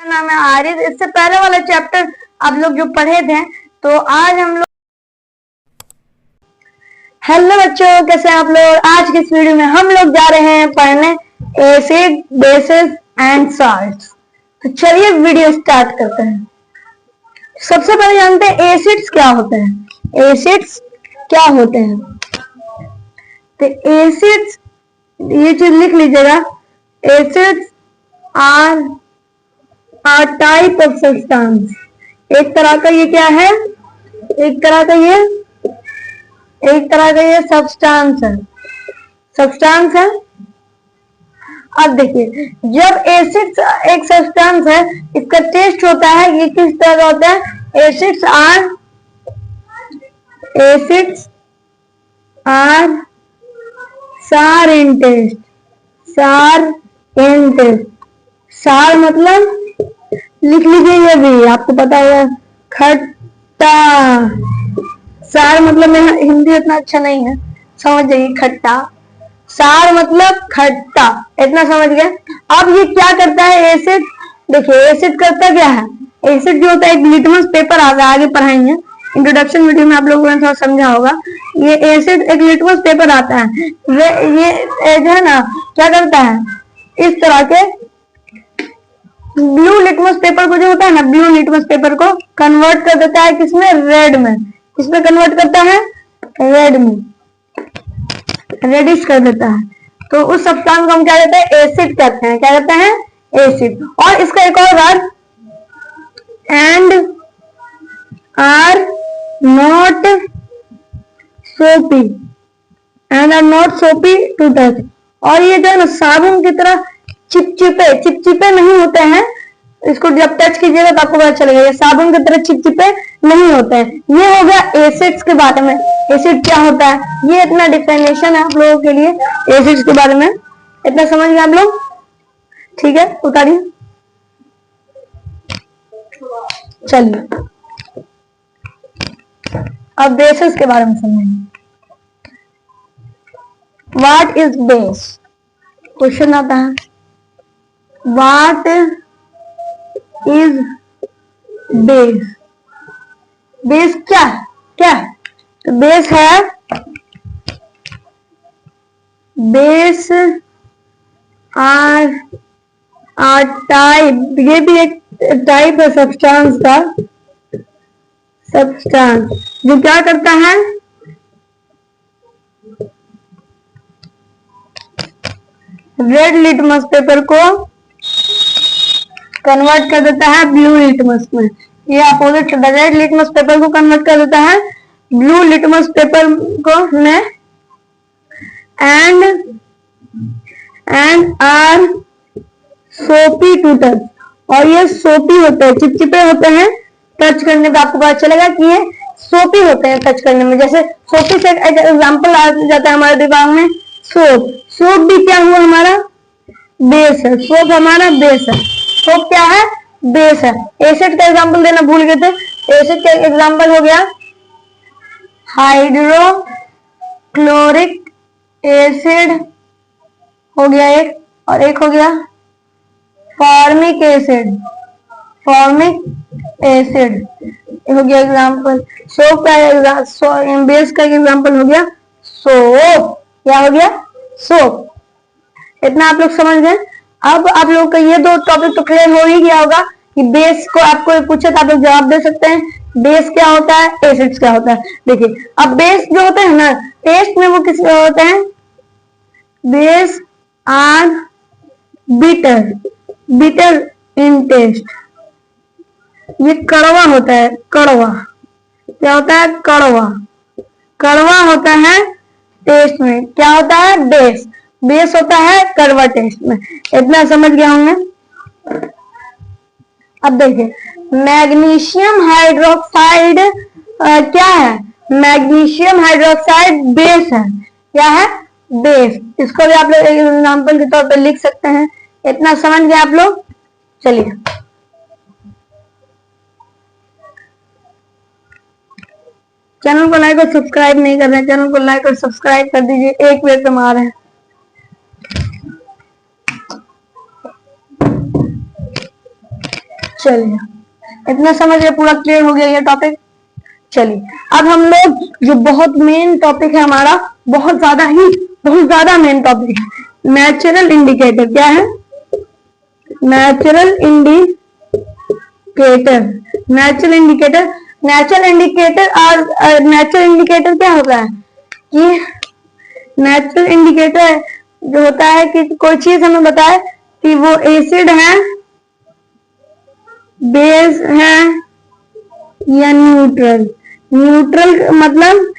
नाम है आरिज। इससे पहले वाला चैप्टर आप लोग जो पढ़े थे, तो आज हम लोग हेलो बच्चों, कैसे हैं आप लोग। आज की इस वीडियो में हम लोग जा रहे हैं पढ़ने एसिड, बेसिस एंड साल्ट्स। तो चलिए वीडियो स्टार्ट करते हैं। सबसे पहले जानते हैं एसिड्स क्या होते हैं। एसिड्स क्या होते हैं, तो एसिड्स, ये चीज लिख लीजिएगा। Acids are type of substance. एक तरह का ये क्या है, एक तरह का ये सब्सटेंस है, सब्सटेंस है। अब देखिए, जब एसिड्स एक सब्सटेंस है, इसका टेस्ट होता है, ये किस तरह का होता है। एसिड्स आर सार इन टेस्ट। सार मतलब लिख लीजिए, ये भी आपको पता होगा, खट्टा। सार मतलब मेरा हिंदी इतना अच्छा नहीं है, समझ जाइए। खट्टा, सार मतलब खट्टा, इतना समझ गए। अब ये क्या करता है एसिड, देखिए एसिड करता क्या है। एसिड जो होता है एक लिटमस पेपर आता है, आगे पढ़ाएंगे इंट्रोडक्शन वीडियो में, आप लोगों ने थोड़ा समझा होगा। ये एसिड एक लिटमस पेपर आता है, ये जो है ना क्या करता है, इस तरह के ब्लू लिटमस पेपर को जो होता है ना, ब्लू लिटमस पेपर को कन्वर्ट कर देता है किसमें, रेड में। किसमें कन्वर्ट करता है, रेड में, रेडिश कर देता है। तो उस सब्सटेंस को हम क्या कहते हैं, एसिड कहते हैं। क्या कहते हैं, एसिड। और इसका एक और वर्ड, एंड आर नॉट सोपी, एंड आर नॉट सोपी टू टच। और ये जो है ना साबुन की तरह चिपचिपे नहीं होते हैं। इसको जब टच कीजिएगा तो आपको पता चलेगा, ये साबुन की तरह चिपचिपे नहीं होते हैं। ये हो गया एसिड्स के बारे में। एसिड क्या होता है, ये इतना डिफिनेशन है आप लोगों के लिए एसिड्स के बारे में। इतना समझ गए आप लोग, ठीक है। उतारिए, चलिए अब बेसिस के बारे में समझेंगे। व्हाट इज बेस, क्वेश्चन आता है, व्हाट इज बेस। बेस क्या है, क्या है, तो बेस है, बेस आर टाइप, ये भी एक टाइप है सब्सटेंस का, सब्सटेंस जो क्या करता है, रेड लिटमस पेपर को कन्वर्ट कर देता है ब्लू लिटमस में। ये अपोजिट, रेड लिटमस पेपर को कन्वर्ट कर देता है ब्लू लिटमस पेपर को में, एंड आर सोपी टू टच। और ये सोपी होते हैं, चिपचिपे होते हैं, टच करने पे आपको पता चलेगा कि ये सोपी होते हैं टच करने में। जैसे सोपी से एक एग्जाम्पल आ जाता है हमारे दिमाग में, सोप। सोप भी क्या हुआ, हमारा बेस है। सोप हमारा बेस है। सोप क्या है, बेस है। एसिड का एग्जांपल देना भूल गए थे। एसिड का एग्जांपल हो गया हाइड्रोक्लोरिक एसिड हो गया एक, और एक हो गया फॉर्मिक एसिड। फॉर्मिक एसिड हो गया एग्जांपल। सोप का बेस का एग्जांपल हो गया सोप। क्या हो गया, सोप। इतना आप लोग समझ गए। अब आप लोग का ये दो टॉपिक तो क्लियर हो ही गया होगा कि बेस को आपको पूछे तो आप लोग जवाब दे सकते हैं, बेस क्या होता है, एसिड्स क्या होता है। देखिए, अब बेस जो होते हैं ना, टेस्ट में वो किस होते हैं, base are bitter in taste. ये कड़वा होता है, कड़वा। क्या होता है, कड़वा होता है टेस्ट में। क्या होता है, बेस होता है कड़वा टेस्ट में। इतना समझ गया होंगे। अब देखिए, मैग्नीशियम हाइड्रोक्साइड क्या है, मैग्नीशियम हाइड्रोक्साइड बेस है। क्या है, बेस। इसको भी आप लोग एग्जांपल के तौर पर लिख सकते हैं। इतना समझ गए आप लोग। चलिए, चैनल को लाइक और सब्सक्राइब नहीं कर रहे हैं, चैनल को लाइक और सब्सक्राइब कर दीजिए। एक वेट पे मार है। चलिए, इतना समझ गए, पूरा क्लियर हो गया ये टॉपिक। चलिए अब हम लोग जो बहुत मेन टॉपिक है हमारा, बहुत ज्यादा मेन टॉपिक है, नेचुरल इंडिकेटर। क्या है? Natural indicator. Natural indicator, natural indicator और नेचुरल इंडिकेटर क्या होता है कि नेचुरल इंडिकेटर जो होता है कि कोई चीज हमें बताए कि वो एसिड है, बेस है या न्यूट्रल। न्यूट्रल मतलब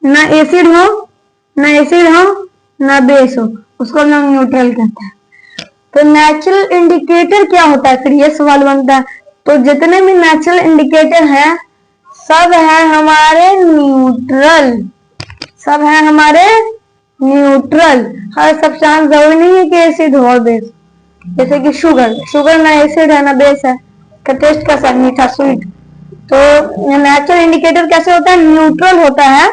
ना एसिड हो ना बेस हो, उसको हम न्यूट्रल कहते हैं। तो नेचुरल इंडिकेटर क्या होता है, फिर ये सवाल बनता है। तो जितने भी नेचुरल इंडिकेटर हैं सब है हमारे न्यूट्रल, सब है हमारे न्यूट्रल। हर सब्सटेंस जरूरी नहीं है कि एसिड हो और बेस। जैसे कि शुगर ना एसिड है ना बेस है, का टेस्ट कैसा है? मीठा, स्वीट। तो नेचुरल इंडिकेटर कैसे होता है? न्यूट्रल होता है।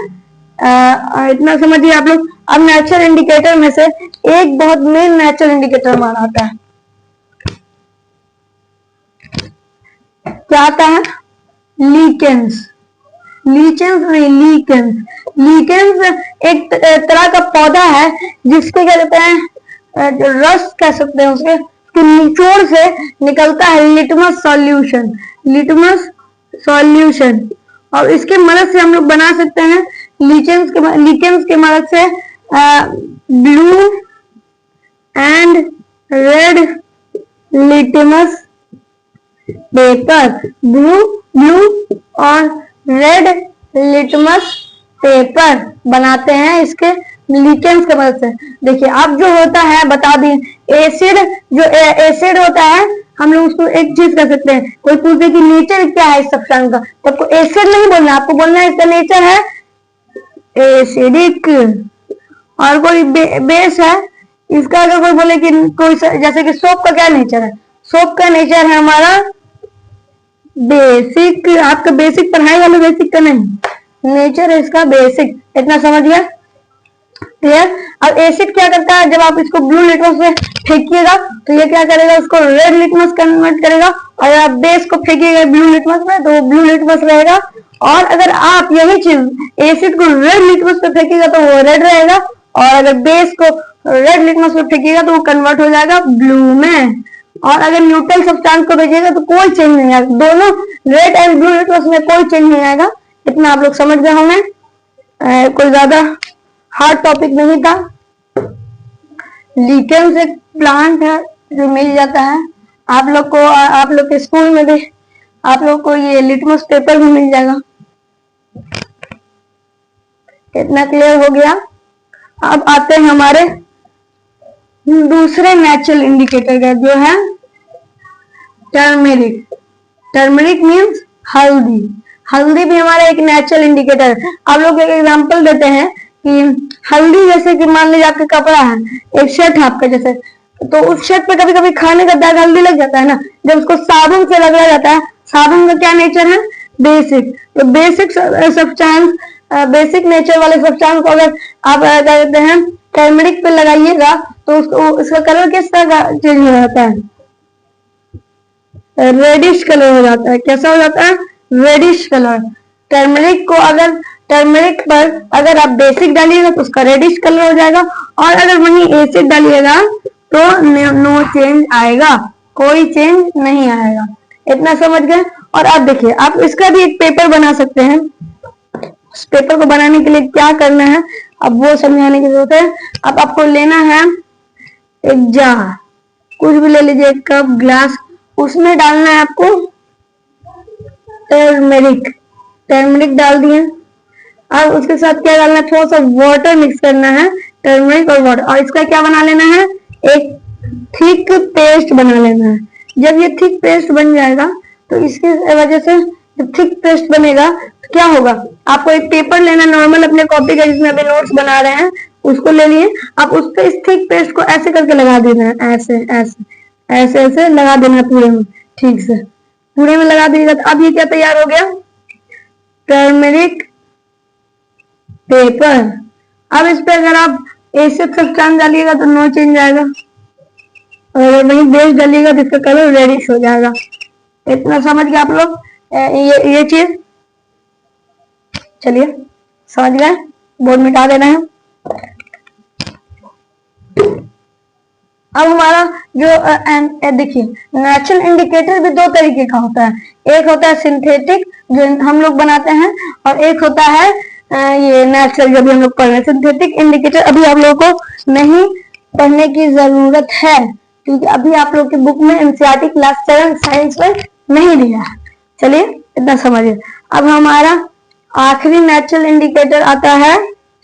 इतना समझिए आप लोग। अब नेचुरल इंडिकेटर में से एक बहुत मेन नेचुरल इंडिकेटर हमारा आता है, क्या आता है? लीकेंस। लीकेंस एक तरह का पौधा है जिसके क्या कहते हैं, रस कह सकते हैं, उसके निचोड़ से निकलता है लिटमस सॉल्यूशन। और इसके मदद से हम लोग बना सकते हैं लीकेंस के मदद से blue and red litmus paper. Blue और रेड लिटमस पेपर बनाते हैं इसके लीकेंस की मदद से। देखिए अब जो होता है, बता दी, एसिड, जो एसिड होता है हम लोग उसको एक चीज कर सकते हैं। कोई पूछे कि नेचर क्या है इस सब्सटेंस का, तो आपको एसिड नहीं बोलना, आपको बोलना है इसका नेचर है एसिडिक। और कोई बेस है, इसका अगर कोई बोले कि कोई जैसे कि सोप का क्या नेचर है, सोप का नेचर है हमारा बेसिक। आपका बेसिक पढ़ाई वाले बेसिक का नहीं, नेचर है इसका बेसिक। इतना समझ गया? क्लियर? अब एसिड क्या करता है, जब आप इसको ब्लू लिटमस में फेंकिएगा तो ये क्या करेगा, उसको रेड लिटमस कन्वर्ट करेगा। और आप बेस को फेंकिएगा ब्लू लिटमस में तो वो ब्लू लिटमस रहेगा। और अगर आप यही चीज एसिड को रेड लिटमस पे फेंकिएगा तो वो रेड रहेगा, और अगर बेस को रेड लिटमस पे फेंकिएगा तो वो कन्वर्ट हो जाएगा ब्लू में। और अगर न्यूट्रल सब्सटेंस को भेजिएगा तो कोई चेंज नहीं आएगा, दोनों रेड एंड ब्लू लिटमस में कोई चेंज नहीं आएगा। इतना आप लोग समझ गए होंगे, कोई ज्यादा हार्ड टॉपिक नहीं था। लीकेंस एक प्लांट है जो मिल जाता है आप लोग को, आप लोग के स्कूल में भी आप लोग को ये लिटमस पेपर भी मिल जाएगा। इतना क्लियर हो गया? अब आते हैं हमारे दूसरे नेचुरल इंडिकेटर का, जो है टर्मरिक। टर्मरिक मीन्स हल्दी। हल्दी भी हमारा एक नेचुरल इंडिकेटर है। आप लोग एक एग्जांपल देते हैं कि हल्दी, जैसे कि मान लीजिए आपका कपड़ा है, एक शर्ट है आपका जैसे, तो उस शर्ट पे कभी कभी खाने का दाग हल्दी लग जाता है ना, जब उसको साबुन से रगड़ा जाता है, साबुन का क्या नेचर है? बेसिक। तो बेसिक सब्सटेंस, बेसिक नेचर वाले सब्सटेंस को अगर आप क्या कहते हैं टर्मरिक पे लगाइएगा तो उसका कलर किस तरह का चेंज हो जाता है? रेडिश कलर हो जाता है। कैसा हो जाता है? Reddish colour. टर्मरिक को अगर टर्मरिक पर अगर आप बेसिक डालिएगा तो उसका रेडिश कलर हो जाएगा, और अगर वहीं एसिड डालिएगा तो नो चेंज आएगा, कोई चेंज नहीं आएगा। इतना समझ गए? और आप देखिए, आप इसका भी एक पेपर बना सकते हैं। उस पेपर को बनाने के लिए क्या करना है अब वो समझाने की जरूरत है। अब आपको लेना है एक जार, कुछ भी ले लीजिए, एक कप, ग्लास, उसमें डालना है आपको टर्मरिक। टर्मरिक डाल दिए, अब उसके साथ क्या डालना है? थोड़ा सा वाटर मिक्स करना है, टर्मरिक और वाटर, और इसका क्या बना लेना है? एक थिक पेस्ट बना लेना है। जब ये थिक पेस्ट बन जाएगा तो इसकी वजह से जब थिक पेस्ट बनेगा तो क्या होगा, आपको एक पेपर लेना नॉर्मल अपने कॉपी का जिसमें अभी नोट्स बना रहे हैं उसको ले लिए, आप उस पर इस थिक पेस्ट को ऐसे करके लगा देना है, ऐसे ऐसे ऐसे ऐसे लगा देना है पूरे में, ठीक से पूरे में लगा दीजिएगा। तो अब ये क्या तैयार हो गया? Turmeric paper. अब इस पे अगर आप एसिड सब्सटेंस डालिएगा तो नो चेंज आएगा, और अगर वहीं बेस डालिएगा तो इसका कलर रेडिश हो जाएगा। इतना समझ गए आप लोग ये चीज? चलिए समझ गए, बोर्ड मिटा देना है। अब हमारा जो देखिए नेचुरल इंडिकेटर भी दो तरीके का होता है, एक होता है सिंथेटिक जो हम लोग बनाते हैं, और एक होता है ये नेचुरल जो भी हम लोग पढ़ रहे हैं। सिंथेटिक इंडिकेटर अभी आप लोगों को नहीं पढ़ने की जरूरत है, क्योंकि अभी आप लोग के बुक में एनसीईआरटी क्लास 7 साइंस में नहीं दिया है। चलिए इतना समझिए। अब हमारा आखिरी नेचुरल इंडिकेटर आता है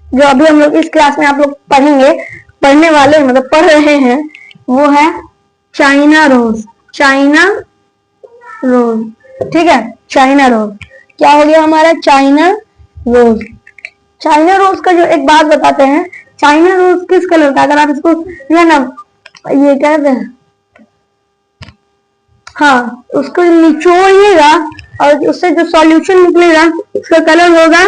जो अभी हम लोग इस क्लास में आप लोग पढ़ेंगे, पढ़ने वाले मतलब पढ़ रहे हैं, वो है चाइना रोज। चाइना रोज, ठीक है, चाइना रोज। क्या हो गया हमारा चाइना रोज? चाइना रोज का जो एक बात बताते हैं, चाइना रोज किस कलर का, अगर आप इसको ये ना ये कहते हैं, हाँ, उसको निचोड़िएगा और उससे जो सॉल्यूशन निकलेगा उसका कलर होगा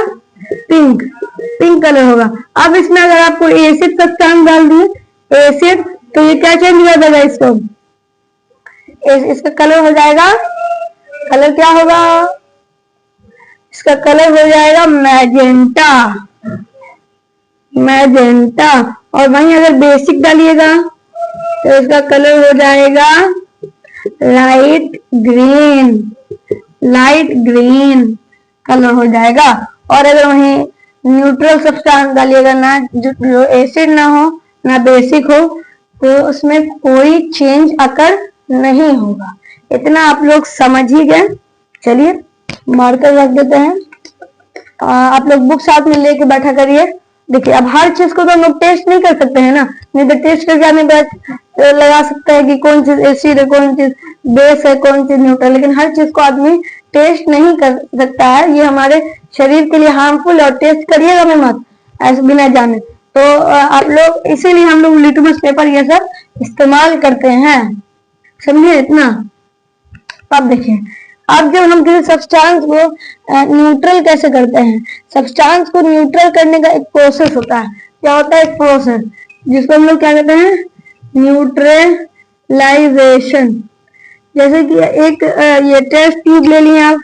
पिंक, पिंक कलर होगा। अब इसमें अगर आपको एसिड सब्सटेंस डाल दिए, एसिड, तो ये क्या चेंज हो जाएगा, इसका कलर हो जाएगा, कलर क्या होगा, इसका कलर हो जाएगा मैजेंटा, मैजेंटा। और वहीं अगर बेसिक डालिएगा तो इसका कलर हो जाएगा light green, light green colour हो जाएगा। और अगर वहीं न्यूट्रल सब्सटेंस डालिएगा, ना जो एसिड ना हो ना बेसिक हो, तो उसमें कोई चेंज अकर नहीं होगा। इतना आप लोग समझ ही गए। चलिए मार्कर रख देते हैं। आप लोग बुक साथ में लेके बैठा करिए। देखिए अब हर चीज को तो हम लोग टेस्ट नहीं कर सकते हैं ना, नहीं तो टेस्ट करके आदमी लगा सकता है कि कौन चीज एसिड है, कौन चीज बेस है, कौन चीज न्यूट्रल, लेकिन हर चीज को आदमी टेस्ट नहीं कर सकता है, ये हमारे शरीर के लिए हार्मफुल है। और टेस्ट करिएगा मैं मत ऐसे बिना जाने। तो आप लोग इसीलिए हम लोग लिटमस पेपर ये सब इस्तेमाल करते हैं, समझे इतना। अब देखिए अब जब हम किसी सब्सटेंस को न्यूट्रल कैसे करते हैं, सब्सटेंस को न्यूट्रल करने का एक प्रोसेस होता है। क्या होता है, एक प्रोसेस जिसको हम लोग क्या कहते हैं, न्यूट्रलाइजेशन। जैसे कि एक ये टेस्ट ट्यूब ले लिए आप,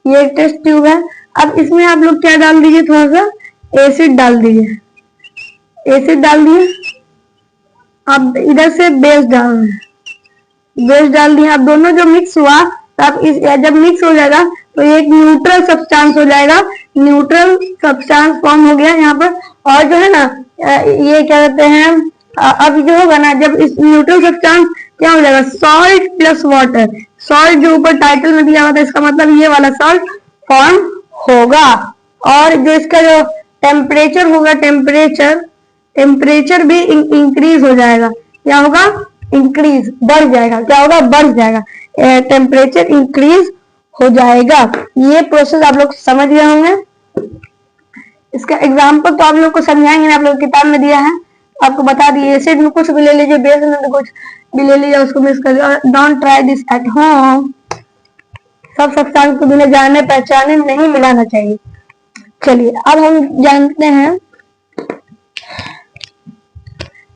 ये एक टेस्ट ट्यूब है। अब इसमें आप लोग क्या डाल दीजिए, थोड़ा सा एसिड डाल दीजिए, एसिड डाल दिए। अब इधर से बेस डाल रहे हैं, बेस डाल दिए। अब दोनों जो मिक्स हुआ, तो आप जब मिक्स हो जाएगा तो ये एक न्यूट्रल सब्सटेंस हो जाएगा, न्यूट्रल सब्सटेंस फॉर्म हो गया यहाँ पर। और जो है ना ये क्या कहते हैं, अब जो होगा ना, जब इस न्यूट्रल सब्सटेंस क्या हो जाएगा, सॉल्ट प्लस वाटर। सॉल्ट जो ऊपर टाइटल में दिया हुआ था, इसका मतलब ये वाला सॉल्ट फॉर्म होगा। और जो इसका जो टेम्परेचर होगा, टेम्परेचर भी इंक्रीज हो जाएगा। क्या होगा, इंक्रीज, बढ़ जाएगा। क्या होगा, बढ़ जाएगा, टेम्परेचर इंक्रीज हो जाएगा। ये प्रोसेस आप लोग समझ गए होंगे। इसका एग्जांपल तो आप लोग को समझाएंगे ना, आप लोग किताब में दिया है, आपको बता दिए। एसिड में कुछ भी ले लीजिए, बेस में तो कुछ भी ले लीजिए, उसको मिक्स कर लीजिए। Don't try this at home. सब सब्सटेंस को बिना जाने पहचाने नहीं मिलाना चाहिए। चलिए अब हम जानते हैं,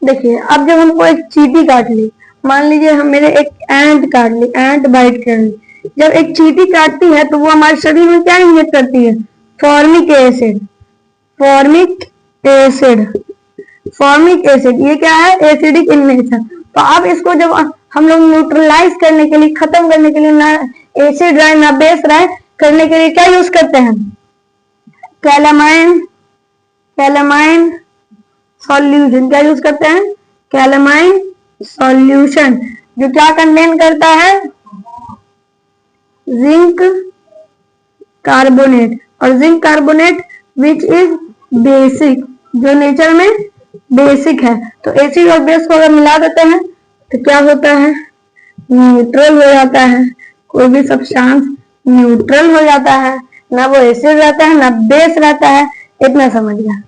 देखिए अब जब हमको एक चींटी काट ली, मान लीजिए हम मेरे एक एंट काट ली, एंट बाइट कर ली। जब एक चींटी काटती है तो वो हमारे शरीर में क्या इंजेक्ट करती है, formic acid, formic acid, formic acid. ये क्या है, एसिडिक इन नेचर। तो अब इसको जब हम लोग न्यूट्रलाइज करने के लिए, खत्म करने के लिए, ना एसिड रहे ना बेस रहे, करने के लिए क्या यूज करते हैं, कैलामाइन, कैलामाइन सॉल्यूशन। क्या यूज करते हैं, कैलामाइन सॉल्यूशन, जो क्या कंटेन करता है, जिंक कार्बोनेट। और zinc carbonate which is basic, जो नेचर में बेसिक है। तो एसिड और बेस को अगर मिला देते हैं तो क्या होता है, न्यूट्रल हो जाता है। कोई भी सब्सटेंस न्यूट्रल हो जाता है, ना वो एसिड रहता है ना बेस रहता है। इतना समझ गया।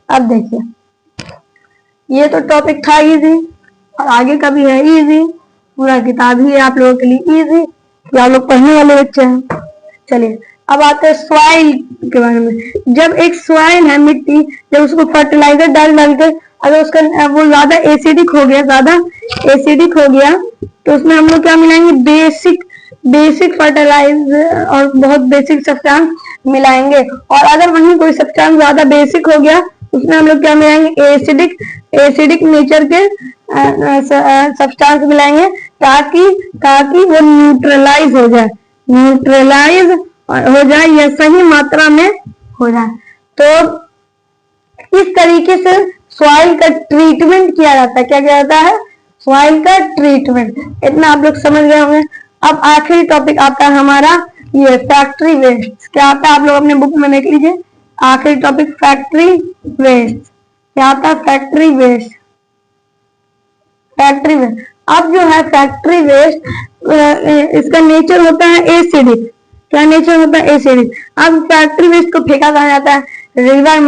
अब देखिए ये तो टॉपिक था इजी, और आगे का भी है इजी, पूरा किताब ही है आप लोगों के लिए इजी, जो आप लोग पढ़ने वाले बच्चे हैं। चलिए अब आते हैं सॉइल के बारे में। जब एक सॉइल है, मिट्टी, जब उसको फर्टिलाइजर डाल डाल के अगर उसका वो ज्यादा एसिडिक हो गया, तो उसमें हम लोग क्या मिलाएंगे, बेसिक फर्टिलाइजर और बहुत बेसिक सब्सटेंस मिलाएंगे। और अगर वहीं कोई सब्सटेंस ज्यादा बेसिक हो गया, उसमें हम लोग क्या मिलाएंगे, एसिडिक नेचर के सब्सटेंस मिलाएंगे, ताकि वो न्यूट्रलाइज हो जाए या सही मात्रा में हो जाए। तो इस तरीके से सॉइल का ट्रीटमेंट किया जाता है। क्या किया जाता है, सॉइल का ट्रीटमेंट। इतना आप लोग समझ गए होंगे। अब आखिरी टॉपिक आता है हमारा ये फैक्ट्री वेस्ट। क्या आता है, आप लोग अपने बुक में देख लीजिए। आखिरी टॉपिक फैक्ट्री वेस्ट। क्या आता है, फैक्ट्री वेस्ट। अब जो है फैक्ट्री वेस्ट, इसका नेचर होता है एसिडिक। क्या नेचर होता है, एसिडिक। अब फैक्ट्री वेस्ट को फेंका कहाँ जाता है, रिवर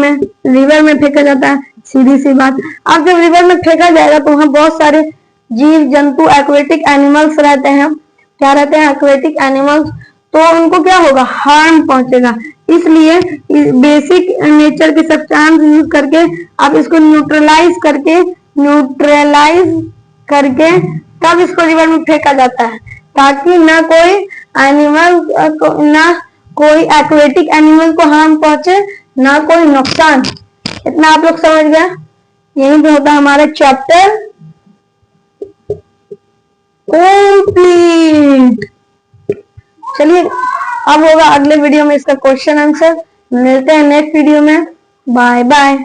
में फेंका जाता है, सीधी सी बात। अब जब रिवर में फेंका जाएगा तो वहां बहुत सारे जीव जंतु, एक्वेटिक एनिमल्स रहते हैं। क्या रहते हैं, एक्वेटिक एनिमल्स। तो उनको क्या होगा, हार्म पहुंचेगा। इसलिए बेसिक नेचर के सब्सटेंस यूज करके आप इसको न्यूट्रलाइज करके तब इसको रिवर में फेंका जाता है, ताकि ना कोई एनिमल ना कोई एक्वेटिक एनिमल को हार्म पहुंचे, ना कोई नुकसान। इतना आप लोग समझ गए। यही पे होता है हमारा चैप्टर कंप्लीट। चलिए अब होगा अगले वीडियो में इसका क्वेश्चन आंसर। मिलते हैं नेक्स्ट वीडियो में। Bye bye.